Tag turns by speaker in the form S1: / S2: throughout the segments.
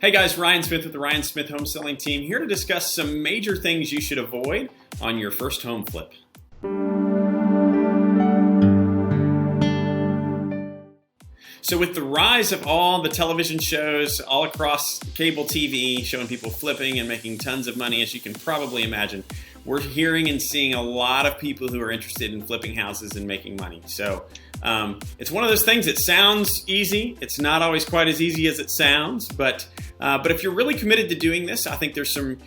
S1: Hey guys, Ryan Smith with the Ryan Smith Home Selling Team here to discuss some major things you should avoid on your first home flip. So with the rise of all the television shows all across cable TV showing people flipping and making tons of money, as you can probably imagine, we're hearing and seeing a lot of people who are interested in flipping houses and making money. So it's one of those things that sounds easy. It's not always quite as easy as it sounds, but if you're really committed to doing this, I think there's some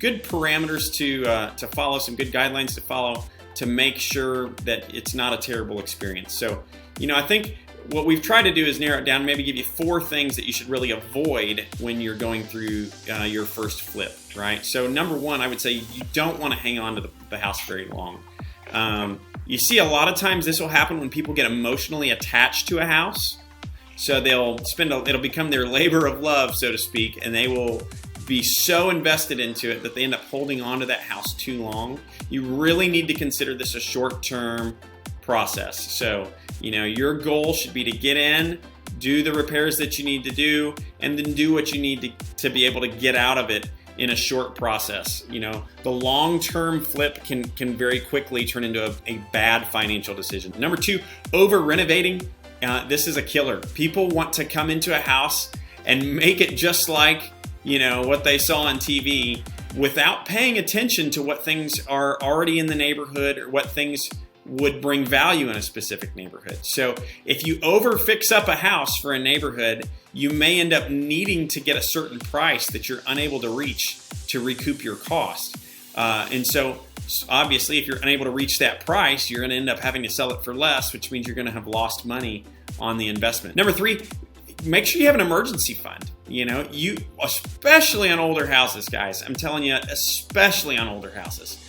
S1: good parameters to follow, some good guidelines to follow to make sure that it's not a terrible experience. So, I think what we've tried to do is narrow it down, maybe give you 4 things that you should really avoid when you're going through your first flip, right? So number 1, I would say you don't want to hang on to the house very long. You see a lot of times this will happen when people get emotionally attached to a house. So it'll become their labor of love, so to speak, and they will be so invested into it that they end up holding on to that house too long. You really need to consider this a short-term process. So, your goal should be to get in, do the repairs that you need to do, and then do what you need to be able to get out of it in a short process. The long-term flip can very quickly turn into a bad financial decision. Number 2, over-renovating. This is a killer. People want to come into a house and make it just like, what they saw on TV without paying attention to what things are already in the neighborhood or what things would bring value in a specific neighborhood. So if you over fix up a house for a neighborhood, you may end up needing to get a certain price that you're unable to reach to recoup your cost. And so obviously if you're unable to reach that price, you're going to end up having to sell it for less, which means you're going to have lost money on the investment. Number 3, make sure you have an emergency fund. You especially on older houses, guys. I'm telling you, especially on older houses.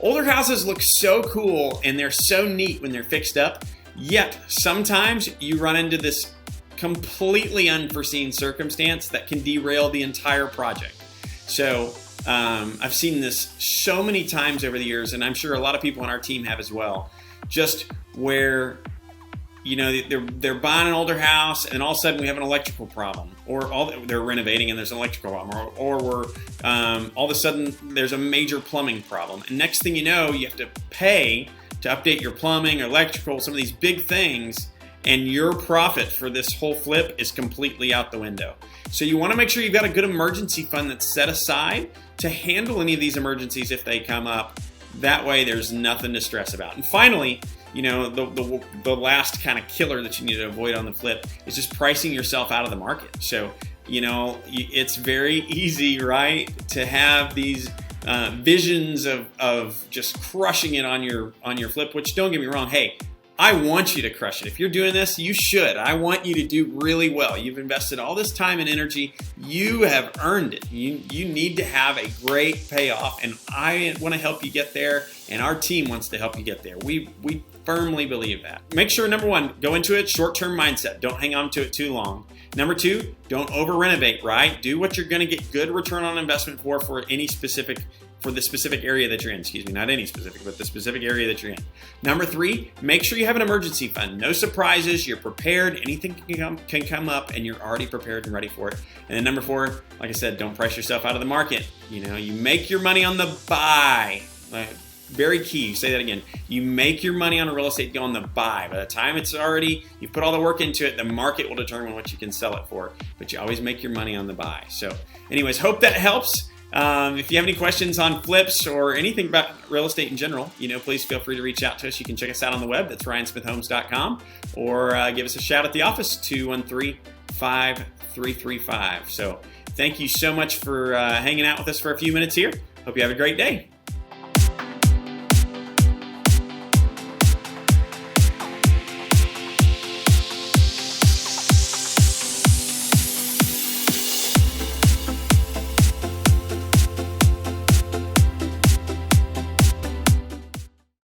S1: Older houses look so cool and they're so neat when they're fixed up, yet sometimes you run into this completely unforeseen circumstance that can derail the entire project. So I've seen this so many times over the years, and I'm sure a lot of people on our team have as well, just where they're buying an older house and all of a sudden we have an electrical problem, or they're renovating and there's an electrical problem, or we're all of a sudden there's a major plumbing problem, and next thing you know you have to pay to update your plumbing or electrical, some of these big things, and your profit for this whole flip is completely out the window. So you want to make sure you've got a good emergency fund that's set aside to handle any of these emergencies if they come up. That way there's nothing to stress about. And finally, the last kind of killer that you need to avoid on the flip is just pricing yourself out of the market. So, it's very easy, right, to have these visions of just crushing it on your flip, which, don't get me wrong, hey, I want you to crush it. If you're doing this, you should. I want you to do really well. You've invested all this time and energy. You have earned it. You need to have a great payoff, and I want to help you get there, and our team wants to help you get there. We firmly believe that. Make sure, number 1, go into it short-term mindset. Don't hang on to it too long. Number 2, don't over-renovate, right? Do what you're going to get good return on investment for the specific area that you're in. Excuse me, not any specific, but the specific area that you're in. Number 3, make sure you have an emergency fund. No surprises. You're prepared. Anything can come up, and you're already prepared and ready for it. And then number 4, like I said, don't price yourself out of the market. You make your money on the buy. Very key. Say that again. You make your money on a real estate deal on the buy. By the time you put all the work into it, the market will determine what you can sell it for. But you always make your money on the buy. So anyways, hope that helps. If you have any questions on flips or anything about real estate in general, please feel free to reach out to us. You can check us out on the web. That's ryansmithhomes.com, or give us a shout at the office, 213-5335. So thank you so much for hanging out with us for a few minutes here. Hope you have a great day.